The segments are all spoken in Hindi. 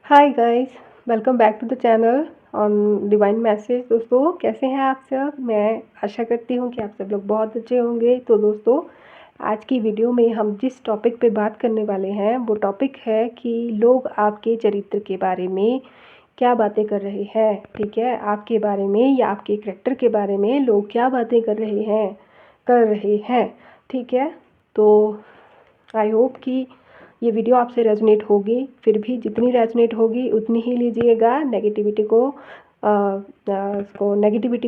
Hi guys, welcome back to the channel on divine message. दोस्तों, कैसे हैं आप सब? मैं आशा करती हूँ कि आप सब लोग बहुत अच्छे होंगे। तो दोस्तों, आज की वीडियो में हम जिस टॉपिक पे बात करने वाले हैं वो टॉपिक है कि लोग आपके चरित्र के बारे में क्या बातें कर रहे हैं। ठीक है, आपके बारे में या आपके करैक्टर के बारे में लोग क्या बातें कर रहे हैं। ठीक है, तो आई होप कि ये वीडियो आपसे रेजोनेट होगी। फिर भी जितनी रेजोनेट होगी उतनी ही लीजिएगा। नेगेटिविटी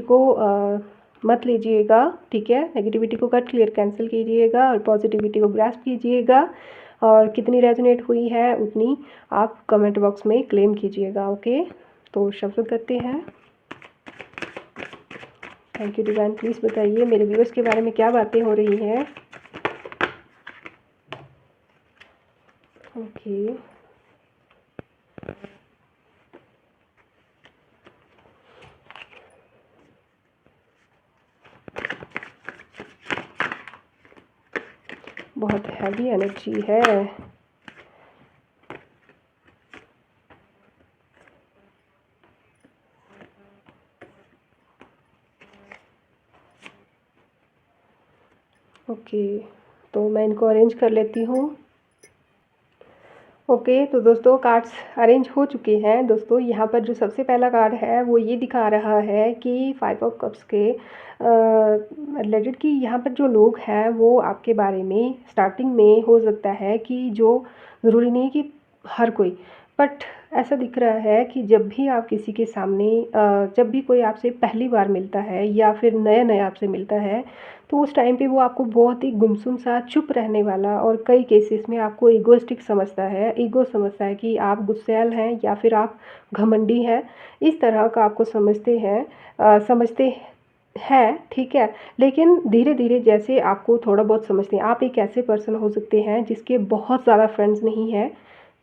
को मत लीजिएगा। ठीक है, नेगेटिविटी को कट क्लियर कैंसिल कीजिएगा और पॉजिटिविटी को ग्रास्प कीजिएगा। और कितनी रेजोनेट हुई है उतनी आप कमेंट बॉक्स में क्लेम कीजिएगा। ओके, तो शुरू करते हैं। Thank you divine. प्लीज़ बताइए मेरे व्यूअर्स के बारे में क्या बातें हो रही हैं। ओके, बहुत हैवी एनर्जी है। ओके, तो मैं इनको अरेंज कर लेती हूँ। ओके, तो दोस्तों कार्ड्स अरेंज हो चुके हैं। दोस्तों, यहाँ पर जो सबसे पहला कार्ड है वो ये दिखा रहा है कि 5 ऑफ कप्स के रिलेटेड कि यहाँ पर जो लोग हैं वो आपके बारे में स्टार्टिंग में हो सकता है कि जो ज़रूरी नहीं कि हर कोई, बट ऐसा दिख रहा है कि जब भी आप किसी के सामने जब भी कोई आपसे पहली बार मिलता है या फिर नया नया आपसे मिलता है तो उस टाइम पे वो आपको बहुत ही गुमसुम सा चुप रहने वाला और कई केसेस में आपको ईगोइस्टिक समझता है कि आप गुस्सैल हैं या फिर आप घमंडी हैं। इस तरह का आपको समझते हैं। ठीक है, लेकिन धीरे धीरे जैसे आपको थोड़ा बहुत समझते हैं, आप एक ऐसे पर्सन हो सकते हैं जिसके बहुत ज़्यादा फ्रेंड्स नहीं हैं।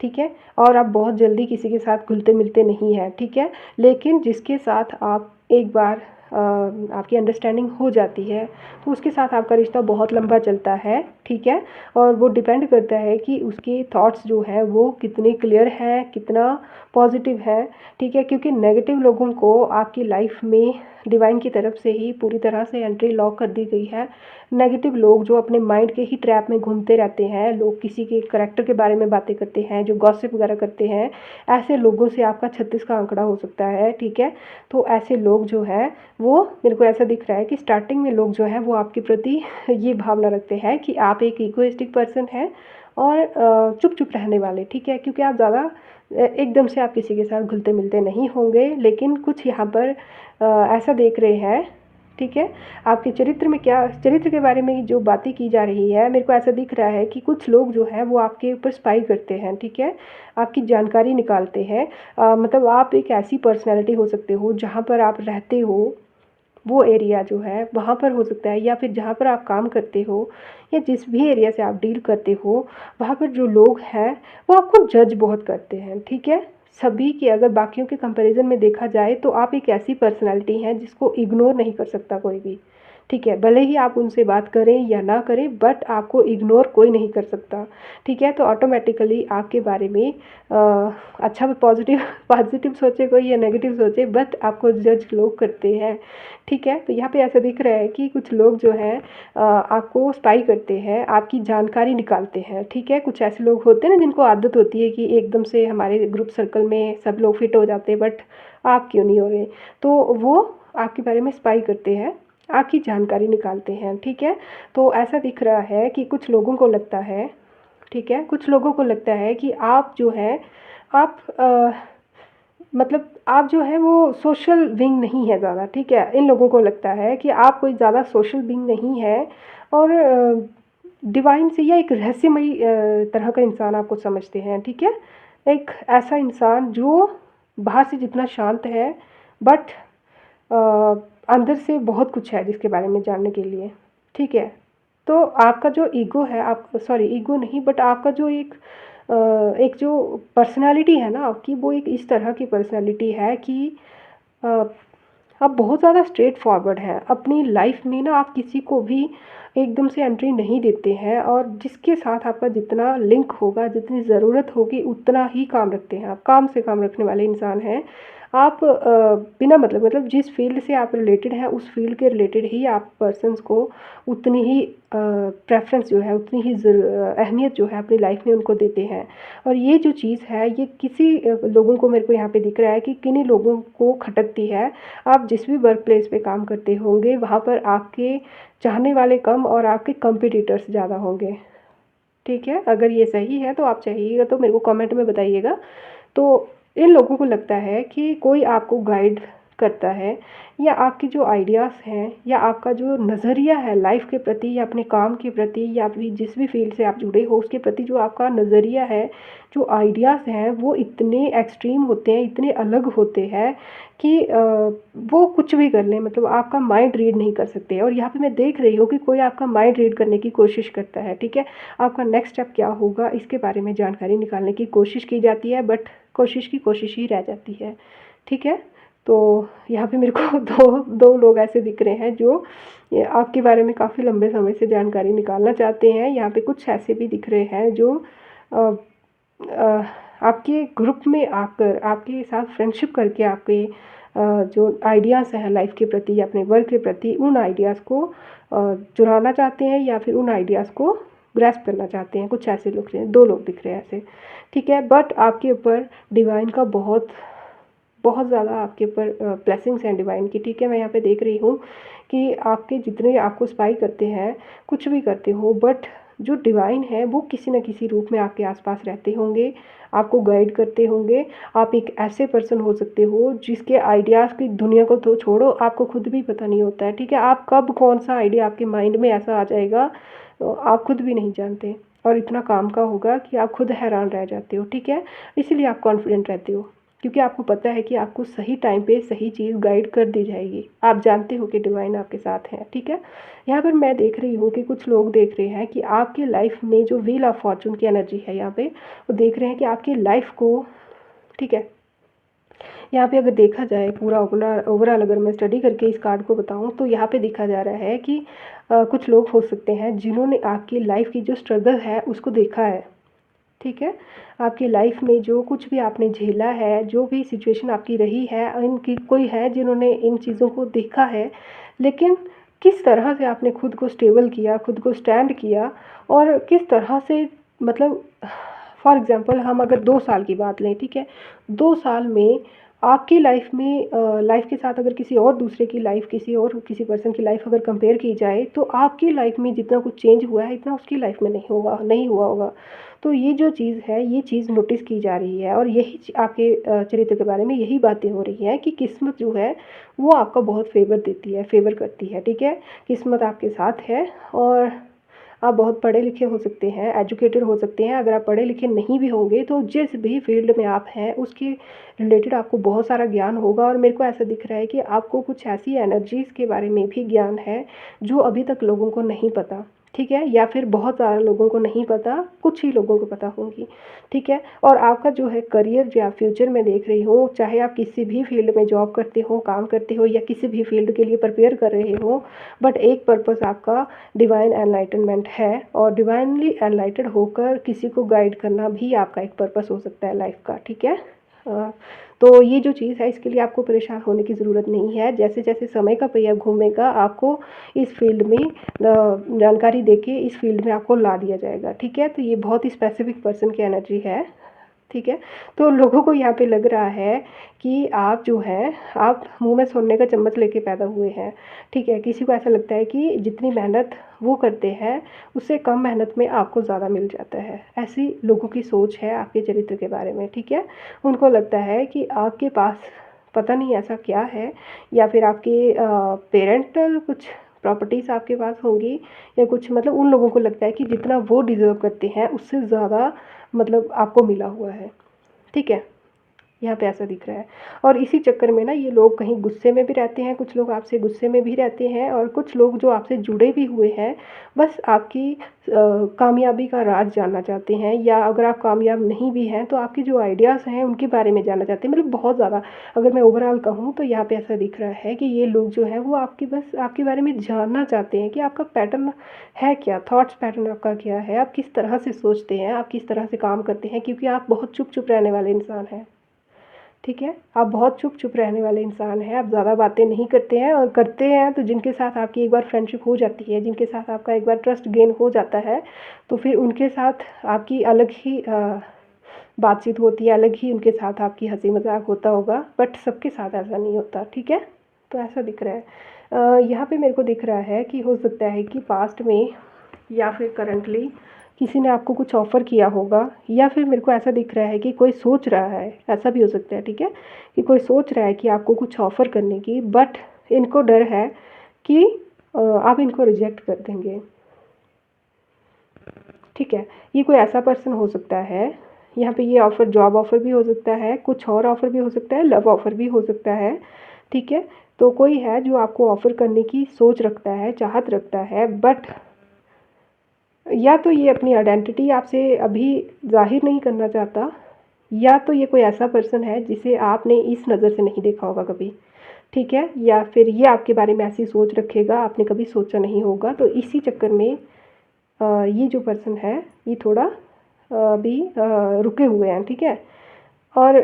ठीक है, और आप बहुत जल्दी किसी के साथ घुलते मिलते नहीं हैं। ठीक है, लेकिन जिसके साथ आप एक बार आपकी अंडरस्टैंडिंग हो जाती है तो उसके साथ आपका रिश्ता बहुत लंबा चलता है। ठीक है, और वो डिपेंड करता है कि उसके थॉट्स जो है वो कितने क्लियर हैं, कितना पॉजिटिव है। ठीक है, क्योंकि नेगेटिव लोगों को आपकी लाइफ में डिवाइन की तरफ से ही पूरी तरह से एंट्री लॉक कर दी गई है। नेगेटिव लोग जो अपने माइंड के ही ट्रैप में घूमते रहते हैं, लोग किसी के करैक्टर के बारे में बातें करते हैं, जो गॉसिप वगैरह करते हैं, ऐसे लोगों से आपका 36 का आंकड़ा हो सकता है। ठीक है, तो ऐसे लोग जो है वो मेरे को ऐसा दिख रहा है कि स्टार्टिंग में लोग जो है वो आपके प्रति ये भावना रखते हैं कि आप एक इगोइस्टिक पर्सन हैं और चुप चुप रहने वाले। ठीक है, क्योंकि आप ज़्यादा एकदम से आप किसी के साथ घुलते मिलते नहीं होंगे, लेकिन कुछ यहाँ पर ऐसा देख रहे हैं। ठीक है, आपके चरित्र के बारे में जो बातें की जा रही है, मेरे को ऐसा दिख रहा है कि कुछ लोग जो है वो आपके ऊपर स्पाई करते हैं। ठीक है, आपकी जानकारी निकालते हैं। मतलब आप एक ऐसी पर्सनैलिटी हो सकते हो जहाँ पर आप रहते हो, वो एरिया जो है वहाँ पर हो सकता है, या फिर जहाँ पर आप काम करते हो या जिस भी एरिया से आप डील करते हो वहाँ पर जो लोग हैं वो आपको जज बहुत करते हैं। ठीक है, सभी की अगर बाकियों के कंपैरिजन में देखा जाए तो आप एक ऐसी पर्सनैलिटी हैं जिसको इग्नोर नहीं कर सकता कोई भी। ठीक है, भले ही आप उनसे बात करें या ना करें, बट आपको इग्नोर कोई नहीं कर सकता। ठीक है, तो ऑटोमेटिकली आपके बारे में अच्छा पॉजिटिव पॉजिटिव सोचे कोई या नेगेटिव सोचे, बट आपको जज लोग करते हैं। ठीक है, तो यहाँ पे ऐसा दिख रहा है कि कुछ लोग जो हैं आपको स्पाई करते हैं, आपकी जानकारी निकालते हैं। ठीक है, कुछ ऐसे लोग होते हैं ना जिनको आदत होती है कि एकदम से हमारे ग्रुप सर्कल में सब लोग फिट हो जाते हैं, बट आप क्यों नहीं हो रहे, तो वो आपके बारे में स्पाई करते हैं, आपकी जानकारी निकालते हैं। ठीक है, तो ऐसा दिख रहा है कि कुछ लोगों को लगता है, ठीक है, कुछ लोगों को लगता है कि आप जो है आप मतलब आप जो है वो सोशल बीइंग नहीं है ज़्यादा। ठीक है, इन लोगों को लगता है कि आप कोई ज़्यादा सोशल बीइंग नहीं है और डिवाइन से या एक रहस्यमयी तरह का इंसान आपको समझते हैं। ठीक है, एक ऐसा इंसान जो बाहर से जितना शांत है, बट अंदर से बहुत कुछ है जिसके बारे में जानने के लिए। ठीक है, तो आपका जो ईगो है, आप सॉरी ईगो नहीं, बट आपका जो एक जो पर्सनालिटी है ना आपकी, वो एक इस तरह की पर्सनालिटी है कि आप बहुत ज़्यादा स्ट्रेट फॉरवर्ड हैं अपनी लाइफ में ना, आप किसी को भी एकदम से एंट्री नहीं देते हैं, और जिसके साथ आपका जितना लिंक होगा, जितनी ज़रूरत होगी उतना ही काम रखते हैं। आप काम से काम रखने वाले इंसान हैं। आप बिना मतलब जिस फील्ड से आप रिलेटेड हैं उस फील्ड के रिलेटेड ही आप पर्सन्स को उतनी ही प्रेफरेंस जो है, उतनी ही अहमियत जो है अपनी लाइफ में उनको देते हैं। और ये जो चीज़ है ये किसी लोगों को, मेरे को यहाँ पे दिख रहा है कि किन्हीं लोगों को खटकती है। आप जिस भी वर्क प्लेस पे काम करते होंगे वहाँ पर आपके चाहने वाले कम और आपके कंपटीटर्स ज़्यादा होंगे। ठीक है, अगर ये सही है तो आप चाहिएगा तो मेरे को कमेंट में बताइएगा। तो इन लोगों को लगता है कि कोई आपको गाइड करता है, या आपके जो आइडियाज़ हैं, या आपका जो नज़रिया है लाइफ के प्रति, या अपने काम के प्रति, या अपनी जिस भी फील्ड से आप जुड़े हो उसके प्रति जो आपका नज़रिया है, जो आइडियाज़ हैं वो इतने एक्सट्रीम होते हैं, इतने अलग होते हैं कि वो कुछ भी कर लें, मतलब आपका माइंड रीड नहीं कर सकते। और यहाँ पे मैं देख रही हूँ कि कोई आपका माइंड रीड करने की कोशिश करता है। ठीक है, आपका नेक्स्ट स्टेप क्या होगा इसके बारे में जानकारी निकालने की कोशिश की जाती है, बट कोशिश की कोशिश ही रह जाती है। ठीक है, तो यहाँ पे मेरे को दो लोग ऐसे दिख रहे हैं जो आपके बारे में काफ़ी लंबे समय से जानकारी निकालना चाहते हैं। यहाँ पे कुछ ऐसे भी दिख रहे हैं जो अ, अ, आपके ग्रुप में आकर आपके साथ फ्रेंडशिप करके आपके जो आइडियाज़ हैं लाइफ के प्रति या अपने वर्क के प्रति, उन आइडियाज़ को चुराना चाहते हैं या फिर उन आइडियाज़ को ग्रैस्प करना चाहते हैं। कुछ ऐसे लोग हैं, दो लोग दिख रहे हैं ऐसे। ठीक है, बट आपके ऊपर डिवाइन का बहुत बहुत ज़्यादा आपके ऊपर ब्लेसिंग्स हैं डिवाइन की। ठीक है, मैं यहाँ पे देख रही हूँ कि आपके जितने आपको स्पाई करते हैं, कुछ भी करते हो, बट जो डिवाइन है वो किसी न किसी रूप में आपके आसपास रहते होंगे, आपको गाइड करते होंगे। आप एक ऐसे पर्सन हो सकते हो जिसके आइडियाज़ की दुनिया को तो छोड़ो, आपको खुद भी पता नहीं होता है। ठीक है, आप कब कौन सा आइडिया आपके माइंड में ऐसा आ जाएगा तो आप खुद भी नहीं जानते, और इतना काम का होगा कि आप खुद हैरान रह जाते हो। ठीक है, इसीलिए आप कॉन्फिडेंट रहते हो, क्योंकि आपको पता है कि आपको सही टाइम पे सही चीज़ गाइड कर दी जाएगी। आप जानते हो कि डिवाइन आपके साथ है। ठीक है, यहाँ पर मैं देख रही हूँ कि कुछ लोग देख रहे हैं कि आपकी लाइफ में जो व्हील ऑफ फॉर्चून की एनर्जी है यहाँ पे, वो देख रहे हैं कि आपकी लाइफ को, ठीक है, यहाँ पे अगर देखा जाए पूरा ओवरऑल अगर मैं स्टडी करके इस कार्ड को बताऊँ तो यहाँ पे देखा जा रहा है कि कुछ लोग हो सकते हैं जिन्होंने आपकी लाइफ की जो स्ट्रगल है उसको देखा है। ठीक है, आपकी लाइफ में जो कुछ भी आपने झेला है, जो भी सिचुएशन आपकी रही है, इनकी कोई है जिन्होंने इन चीज़ों को देखा है, लेकिन किस तरह से आपने खुद को स्टेबल किया, खुद को स्टैंड किया, और किस तरह से, मतलब फॉर एग्ज़ाम्पल हम अगर 2 साल की बात लें, ठीक है, 2 साल में आपकी लाइफ में लाइफ के साथ अगर किसी और दूसरे की लाइफ, किसी पर्सन की लाइफ अगर कंपेयर की जाए तो आपकी लाइफ में जितना कुछ चेंज हुआ है इतना उसकी लाइफ में नहीं हुआ होगा। तो ये जो चीज़ है, ये चीज़ नोटिस की जा रही है, और यही आपके चरित्र के बारे में यही बातें हो रही हैं कि किस्मत जो है वो आपका बहुत फेवर करती है। ठीक है, किस्मत आपके साथ है, और आप बहुत पढ़े लिखे हो सकते हैं, एजुकेटेड हो सकते हैं। अगर आप पढ़े लिखे नहीं भी होंगे तो जिस भी फील्ड में आप हैं उसके रिलेटेड आपको बहुत सारा ज्ञान होगा, और मेरे को ऐसा दिख रहा है कि आपको कुछ ऐसी एनर्जीज़ के बारे में भी ज्ञान है जो अभी तक लोगों को नहीं पता। ठीक है, या फिर बहुत सारे लोगों को नहीं पता, कुछ ही लोगों को पता होंगी। ठीक है, और आपका जो है करियर या फ्यूचर में देख रही हूँ, चाहे आप किसी भी फील्ड में जॉब करते हो, काम करते हो, या किसी भी फील्ड के लिए प्रिपेयर कर रहे हो, बट एक पर्पस आपका डिवाइन एनलाइटनमेंट है, और डिवाइनली एनलाइटेड होकर किसी को गाइड करना भी आपका एक पर्पस हो सकता है लाइफ का। ठीक है, तो ये जो चीज़ है इसके लिए आपको परेशान होने की ज़रूरत नहीं है। जैसे जैसे समय का पहिया घूमेगा आपको इस फील्ड में जानकारी देके इस फील्ड में आपको ला दिया जाएगा। ठीक है, तो ये बहुत ही स्पेसिफिक पर्सन की एनर्जी है। ठीक है, तो लोगों को यहाँ पे लग रहा है कि आप जो है, आप मुंह में सोने का चम्मच लेके पैदा हुए हैं। ठीक है, किसी को ऐसा लगता है कि जितनी मेहनत वो करते हैं उससे कम मेहनत में आपको ज़्यादा मिल जाता है। ऐसी लोगों की सोच है आपके चरित्र के बारे में। ठीक है, उनको लगता है कि आपके पास पता नहीं ऐसा क्या है, या फिर आपके पेरेंटल कुछ प्रॉपर्टीज़ आपके पास होंगी, या कुछ, मतलब उन लोगों को लगता है कि जितना वो डिज़र्व करते हैं उससे ज़्यादा मतलब आपको मिला हुआ है। ठीक है, यहाँ पे ऐसा दिख रहा है। और इसी चक्कर में ना ये लोग कहीं गुस्से में भी रहते हैं, कुछ लोग आपसे गुस्से में भी रहते हैं, और कुछ लोग जो आपसे जुड़े भी हुए हैं बस आपकी कामयाबी का राज जानना चाहते हैं, या अगर आप कामयाब नहीं भी हैं तो आपके जो आइडियाज़ हैं उनके बारे में जानना चाहते हैं। मतलब बहुत ज़्यादा अगर मैं ओवरऑल कहूँ तो यहाँ पे ऐसा दिख रहा है कि ये लोग जो है वो आपकी बस आपके बारे में जानना चाहते हैं कि आपका पैटर्न है क्या, थॉट्स पैटर्न आपका क्या है, आप किस तरह से सोचते हैं, आप किस तरह से काम करते हैं, क्योंकि आप बहुत चुप चुप रहने वाले इंसान हैं। ठीक है, आप बहुत चुप चुप रहने वाले इंसान हैं, आप ज़्यादा बातें नहीं करते हैं, और करते हैं तो जिनके साथ आपकी एक बार फ्रेंडशिप हो जाती है, जिनके साथ आपका एक बार ट्रस्ट गेन हो जाता है, तो फिर उनके साथ आपकी अलग ही बातचीत होती है, अलग ही उनके साथ आपकी हंसी मजाक होता होगा, बट सबके साथ ऐसा नहीं होता। ठीक है, तो ऐसा दिख रहा है। यहाँ पे मेरे को दिख रहा है कि हो सकता है कि पास्ट में या फिर करंटली किसी ने आपको कुछ ऑफ़र किया होगा, या फिर मेरे को ऐसा दिख रहा है कि कोई सोच रहा है, ऐसा भी हो सकता है। ठीक है, कि कोई सोच रहा है कि आपको कुछ ऑफ़र करने की, बट इनको डर है कि आप इनको रिजेक्ट कर देंगे। ठीक है, ये कोई ऐसा पर्सन हो सकता है। यहाँ पे ये ऑफ़र जॉब ऑफ़र भी हो सकता है, कुछ और ऑफ़र भी हो सकता है, लव ऑफ़र भी हो सकता है। ठीक है, तो कोई है जो आपको ऑफ़र करने की सोच रखता है, चाहत रखता है, बट या तो ये अपनी आइडेंटिटी आपसे अभी ज़ाहिर नहीं करना चाहता, या तो ये कोई ऐसा पर्सन है जिसे आपने इस नज़र से नहीं देखा होगा कभी। ठीक है, या फिर ये आपके बारे में ऐसी सोच रखेगा, आपने कभी सोचा नहीं होगा। तो इसी चक्कर में ये जो पर्सन है ये थोड़ा अभी रुके हुए हैं। ठीक है, और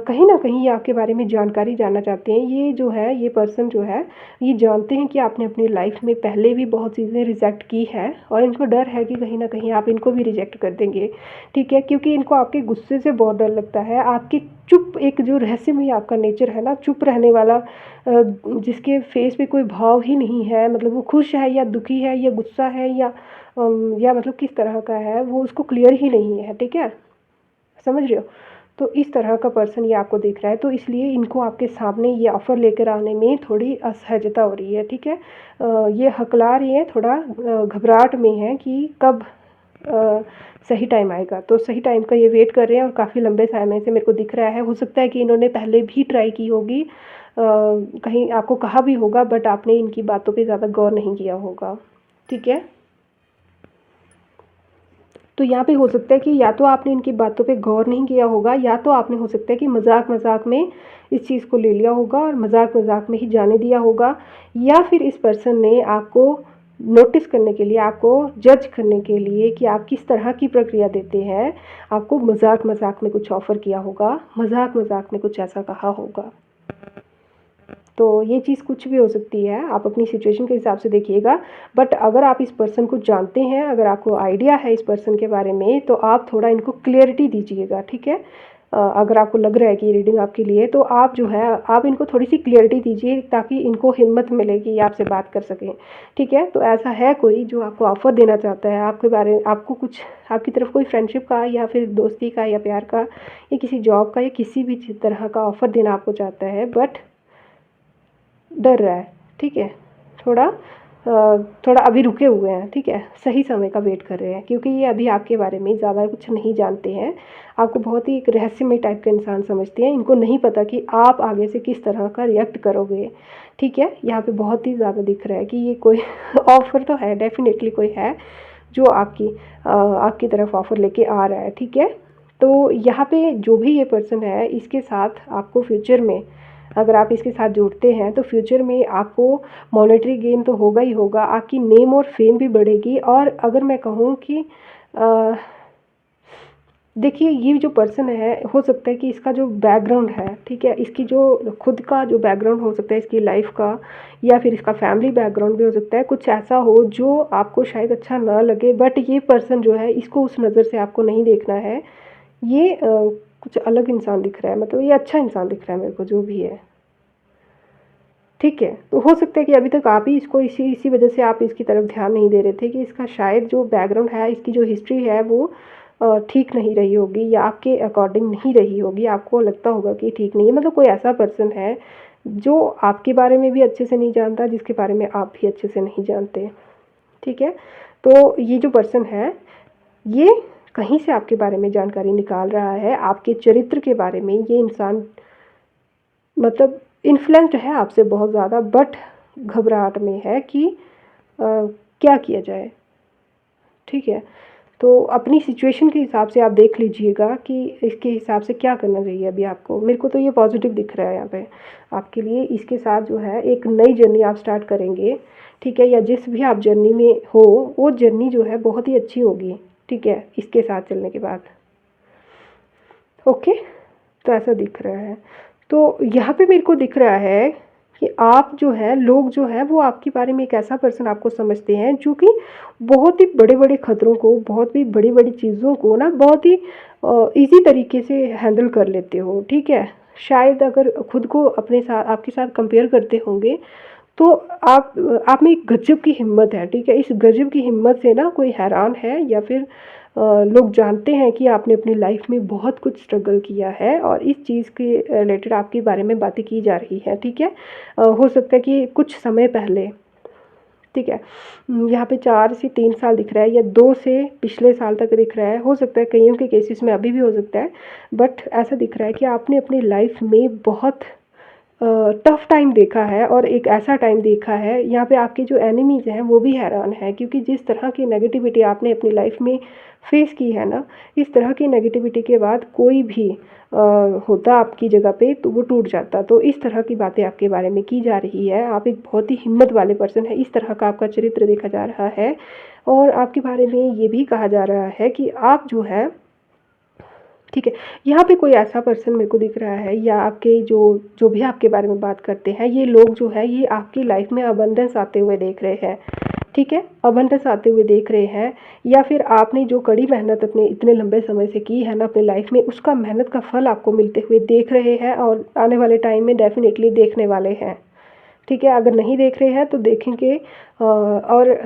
कहीं ना कहीं ये आपके बारे में जानकारी जानना चाहते हैं। ये जो है, ये पर्सन जो है, ये जानते हैं कि आपने अपनी लाइफ में पहले भी बहुत चीज़ें रिजेक्ट की है, और इनको डर है कि कहीं ना कहीं आप इनको भी रिजेक्ट कर देंगे। ठीक है, क्योंकि इनको आपके गुस्से से बहुत डर लगता है, आपके चुप, एक जो रहस्यमय आपका नेचर है ना, चुप रहने वाला, जिसके फेस पे कोई भाव ही नहीं है, मतलब वो खुश है या दुखी है या गुस्सा है या मतलब किस तरह का है, वो उसको क्लियर ही नहीं है। ठीक है, समझ रहे हो? तो इस तरह का पर्सन ये आपको दिख रहा है, तो इसलिए इनको आपके सामने ये ऑफ़र लेकर आने में थोड़ी असहजता हो रही है। ठीक है, ये हकला रही है, थोड़ा घबराहट में है कि कब सही टाइम आएगा। तो सही टाइम का ये वेट कर रहे हैं, और काफ़ी लंबे समय से मेरे को दिख रहा है। हो सकता है कि इन्होंने पहले भी ट्राई की होगी, कहीं आपको कहा भी होगा, बट आपने इनकी बातों पे ज़्यादा गौर नहीं किया होगा। ठीक है, तो यहाँ पे हो सकता है कि या तो आपने इनकी बातों पे गौर नहीं किया होगा, या तो आपने हो सकता है कि मजाक मजाक में इस चीज़ को ले लिया होगा और मजाक मजाक में ही जाने दिया होगा, या फिर इस पर्सन ने आपको नोटिस करने के लिए, आपको जज करने के लिए कि आप किस तरह की प्रक्रिया देते हैं, आपको मजाक मजाक में कुछ ऑफ़र किया होगा, मजाक मजाक में कुछ ऐसा कहा होगा। तो ये चीज़ कुछ भी हो सकती है, आप अपनी सिचुएशन के हिसाब से देखिएगा। बट अगर आप इस पर्सन को जानते हैं, अगर आपको आइडिया है इस पर्सन के बारे में, तो आप थोड़ा इनको क्लियरिटी दीजिएगा। ठीक है, अगर आपको लग रहा है कि ये रीडिंग आपके लिए, तो आप जो है, आप इनको थोड़ी सी क्लियरिटी दीजिए, ताकि इनको हिम्मत मिले कि ये आपसे बात कर सकें। ठीक है, तो ऐसा है कोई जो आपको ऑफ़र देना चाहता है, आपके बारे में आपको कुछ, आपकी तरफ कोई फ्रेंडशिप का या फिर दोस्ती का या प्यार का या किसी जॉब का या किसी भी तरह का ऑफ़र देना आपको चाहता है, बट डर रहा है। ठीक है, थोड़ा थोड़ा अभी रुके हुए हैं। ठीक है, सही समय का वेट कर रहे हैं, क्योंकि ये अभी आपके बारे में ज़्यादा कुछ नहीं जानते हैं, आपको बहुत ही एक रहस्यमय टाइप का इंसान समझते हैं। इनको नहीं पता कि आप आगे से किस तरह का रिएक्ट करोगे। ठीक है, यहाँ पे बहुत ही ज़्यादा दिख रहा है कि ये कोई ऑफ़र तो है, डेफिनेटली कोई है जो आपकी तरफ ऑफ़र लेके आ रहा है। ठीक है, तो यहाँ पे जो भी ये पर्सन है, इसके साथ आपको फ्यूचर में, अगर आप इसके साथ जुड़ते हैं, तो फ्यूचर में आपको मॉनेटरी गेन तो होगा ही होगा, आपकी नेम और फेम भी बढ़ेगी। और अगर मैं कहूँ कि देखिए, ये जो पर्सन है, हो सकता है कि इसका जो बैकग्राउंड है, ठीक है, इसकी जो खुद का जो बैकग्राउंड हो सकता है इसकी लाइफ का, या फिर इसका फैमिली बैकग्राउंड भी हो सकता है, कुछ ऐसा हो जो आपको शायद अच्छा ना लगे, बट ये पर्सन जो है, इसको उस नज़र से आपको नहीं देखना है। ये कुछ अलग इंसान दिख रहा है, मतलब ये अच्छा इंसान दिख रहा है मेरे को, जो भी है। ठीक है, तो हो सकता है कि अभी तक आप ही इसको इसी इसी वजह से आप इसकी तरफ ध्यान नहीं दे रहे थे कि इसका शायद जो बैकग्राउंड है, इसकी जो हिस्ट्री है, वो ठीक नहीं रही होगी, या आपके अकॉर्डिंग नहीं रही होगी, आपको लगता होगा कि ठीक नहीं है। मतलब कोई ऐसा पर्सन है जो आपके बारे में भी अच्छे से नहीं जानता, जिसके बारे में आप भी अच्छे से नहीं जानते। ठीक है, तो ये जो पर्सन है, ये कहीं से आपके बारे में जानकारी निकाल रहा है, आपके चरित्र के बारे में। ये इंसान मतलब इन्फ्लुएंस्ड है आपसे बहुत ज़्यादा, बट घबराहट में है कि क्या किया जाए। ठीक है, तो अपनी सिचुएशन के हिसाब से आप देख लीजिएगा कि इसके हिसाब से क्या करना चाहिए अभी आपको। मेरे को तो ये पॉजिटिव दिख रहा है यहाँ पे आपके लिए। इसके साथ जो है एक नई जर्नी आप स्टार्ट करेंगे, ठीक है, या जिस भी आप जर्नी में हो वो जर्नी जो है बहुत ही अच्छी होगी, ठीक है, इसके साथ चलने के बाद। ओके, तो ऐसा दिख रहा है। तो यहाँ पे मेरे को दिख रहा है कि आप जो है, लोग जो है वो आपके बारे में एक ऐसा पर्सन आपको समझते हैं जो कि बहुत ही बड़े बड़े खतरों को, बहुत ही बड़ी बड़ी चीज़ों को ना बहुत ही इजी तरीके से हैंडल कर लेते हो, ठीक है। शायद अगर खुद को अपने साथ, आपके साथ कंपेयर करते होंगे तो आप में एक गजब की हिम्मत है, ठीक है। इस गजब की हिम्मत से ना कोई हैरान है, या फिर लोग जानते हैं कि आपने अपनी लाइफ में बहुत कुछ स्ट्रगल किया है और इस चीज़ के रिलेटेड आपके बारे में बातें की जा रही है, ठीक है। हो सकता है कि कुछ समय पहले, ठीक है, यहाँ पे 4 से 3 साल दिख रहा है, या 2 से पिछले साल तक दिख रहा है। हो सकता है कईयों के केसेस में अभी भी हो सकता है, बट ऐसा दिख रहा है कि आपने अपनी लाइफ में बहुत टफ टाइम देखा है, और एक ऐसा टाइम देखा है यहाँ पे आपके जो एनिमीज़ हैं वो भी हैरान है, क्योंकि जिस तरह की नेगेटिविटी आपने अपनी लाइफ में फेस की है ना, इस तरह की नेगेटिविटी के बाद कोई भी होता आपकी जगह पे तो वो टूट जाता। तो इस तरह की बातें आपके बारे में की जा रही है। आप एक बहुत ही हिम्मत वाले पर्सन है, इस तरह का आपका चरित्र देखा जा रहा है। और आपके बारे में ये भी कहा जा रहा है कि आप जो है, ठीक है, यहाँ पे कोई ऐसा पर्सन मेरे को दिख रहा है, या आपके जो जो भी आपके बारे में बात करते हैं, ये लोग जो है ये आपकी लाइफ में अबंडेंस आते हुए देख रहे हैं, ठीक है, अबंडेंस आते हुए देख रहे हैं। या फिर आपने जो कड़ी मेहनत अपने इतने लंबे समय से की है ना अपनी लाइफ में, उसका मेहनत का फल आपको मिलते हुए देख रहे हैं, और आने वाले टाइम में डेफिनेटली देखने वाले हैं, ठीक है। अगर नहीं देख रहे हैं तो देखेंगे। और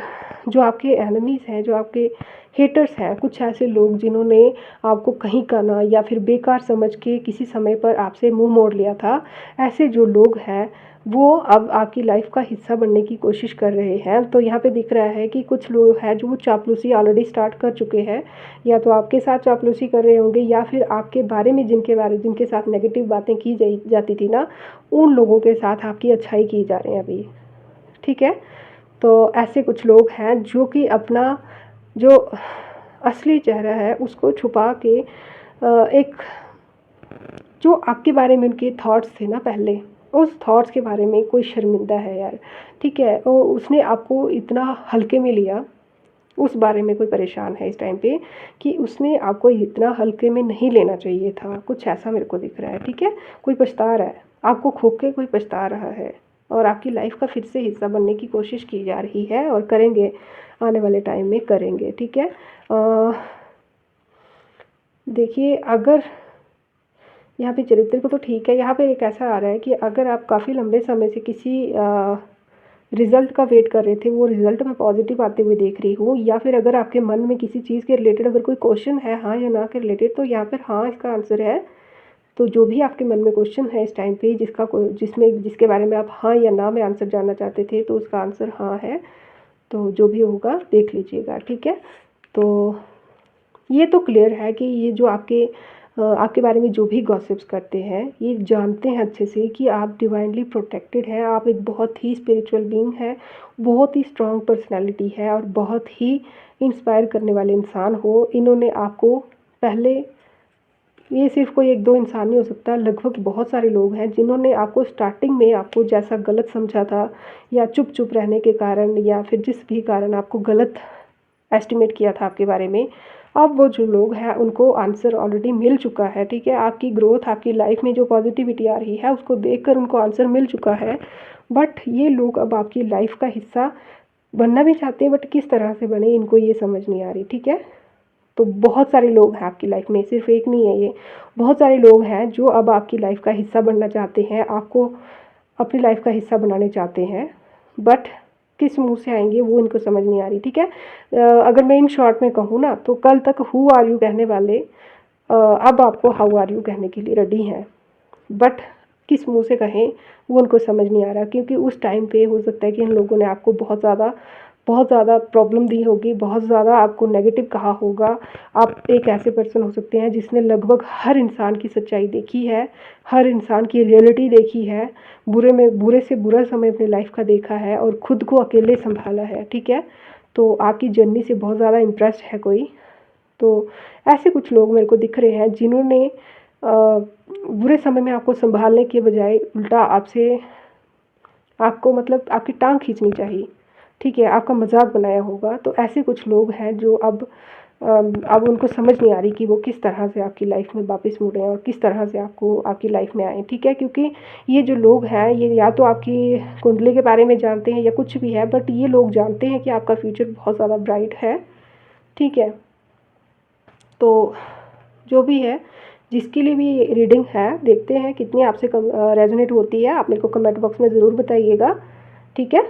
जो आपके एनिमीज़ हैं, जो आपके हेटर्स हैं, कुछ ऐसे लोग जिन्होंने आपको कहीं का ना या फिर बेकार समझ के किसी समय पर आपसे मुंह मोड़ लिया था, ऐसे जो लोग हैं वो अब आपकी लाइफ का हिस्सा बनने की कोशिश कर रहे हैं। तो यहाँ पे दिख रहा है कि कुछ लोग हैं जो चापलूसी ऑलरेडी स्टार्ट कर चुके हैं, या तो आपके साथ चापलूसी कर रहे होंगे, या फिर आपके बारे में जिनके साथ नेगेटिव बातें की जाती थी ना, उन लोगों के साथ आपकी अच्छाई की जा रही है अभी, ठीक है। तो ऐसे कुछ लोग हैं जो कि अपना जो असली चेहरा है उसको छुपा के एक जो आपके बारे में उनके थॉट्स थे ना पहले, उस थॉट्स के बारे में कोई शर्मिंदा है यार, ठीक है, उसने आपको इतना हल्के में लिया, उस बारे में कोई परेशान है इस टाइम पे कि उसने आपको इतना हल्के में नहीं लेना चाहिए था, कुछ ऐसा मेरे को दिख रहा है, ठीक है। कोई पछता रहा है, आपको खो के कोई पछता रहा है, और आपकी लाइफ का फिर से हिस्सा बनने की कोशिश की जा रही है, और करेंगे, आने वाले टाइम में करेंगे, ठीक है। देखिए, अगर यहाँ पे चरित्र को तो ठीक है, यहाँ पे एक ऐसा आ रहा है कि अगर आप काफ़ी लंबे समय से किसी रिज़ल्ट का वेट कर रहे थे, वो रिज़ल्ट में पॉजिटिव आते हुए देख रही हूँ, या फिर अगर आपके मन में किसी चीज़ के रिलेटेड अगर कोई क्वेश्चन है हाँ या ना के रिलेटेड, तो यहाँ पर हाँ इसका आंसर है। तो जो भी आपके मन में क्वेश्चन है इस टाइम पे, जिसके बारे में आप हाँ या ना में आंसर जानना चाहते थे, तो उसका आंसर हाँ है। तो जो भी होगा देख लीजिएगा, ठीक है। तो ये तो क्लियर है कि ये जो आपके बारे में जो भी गॉसिप्स करते हैं, ये जानते हैं अच्छे से कि आप डिवाइनली प्रोटेक्टेड हैं, आप एक बहुत ही स्पिरिचुअल बीइंग है, बहुत ही स्ट्रॉन्ग पर्सनालिटी है, और बहुत ही इंस्पायर करने वाले इंसान हो। इन्होंने आपको पहले, ये सिर्फ कोई 1-2 इंसान नहीं हो सकता, लगभग बहुत सारे लोग हैं जिन्होंने आपको स्टार्टिंग में आपको जैसा गलत समझा था, या चुप चुप रहने के कारण, या फिर जिस भी कारण आपको गलत एस्टिमेट किया था आपके बारे में, अब वो जो लोग हैं उनको आंसर ऑलरेडी मिल चुका है, ठीक है। आपकी ग्रोथ, आपकी लाइफ में जो पॉजिटिविटी आ रही है उसको देखकर उनको आंसर मिल चुका है, बट ये लोग अब आपकी लाइफ का हिस्सा बनना भी चाहते हैं, बट किस तरह से बने इनको ये समझ नहीं आ रही, ठीक है। तो बहुत सारे लोग हैं आपकी लाइफ में, सिर्फ एक नहीं है ये, बहुत सारे लोग हैं जो अब आपकी लाइफ का हिस्सा बनना चाहते हैं, आपको अपनी लाइफ का हिस्सा बनाने चाहते हैं, बट किस मुंह से आएंगे वो इनको समझ नहीं आ रही, ठीक है। अगर मैं इन शॉर्ट में कहूँ ना, तो कल तक हु आर यू कहने वाले अब आपको हाउ आर यू कहने के लिए रेडी हैं, बट किस मुंह से कहें वो उनको समझ नहीं आ रहा, क्योंकि उस टाइम पे हो सकता है कि इन लोगों ने आपको बहुत ज़्यादा बहुत ज़्यादा प्रॉब्लम दी होगी, बहुत ज़्यादा आपको नेगेटिव कहा होगा। आप एक ऐसे पर्सन हो सकते हैं जिसने लगभग हर इंसान की सच्चाई देखी है, हर इंसान की रियलिटी देखी है, बुरे से बुरा समय अपनी लाइफ का देखा है और ख़ुद को अकेले संभाला है, ठीक है। तो आपकी जर्नी से बहुत ज़्यादा इम्प्रेस्ड है कोई। तो ऐसे कुछ लोग मेरे को दिख रहे हैं जिन्होंने बुरे समय में आपको संभालने के बजाय उल्टा आपको मतलब आपकी टांग खींचनी चाहिए, ठीक है, आपका मजाक बनाया होगा। तो ऐसे कुछ लोग हैं जो अब उनको समझ नहीं आ रही कि वो किस तरह से आपकी लाइफ में वापस मुड़े और किस तरह से आपको आपकी लाइफ में आए, ठीक है। क्योंकि ये जो लोग हैं ये या तो आपकी कुंडली के बारे में जानते हैं या कुछ भी है, बट ये लोग जानते हैं कि आपका फ्यूचर बहुत ज़्यादा ब्राइट है, ठीक है। तो जो भी है, जिसके लिए भी रीडिंग है, देखते हैं कितनी आपसे रेजोनेट होती है। आप मेरे को कमेंट बॉक्स में ज़रूर बताइएगा, ठीक है।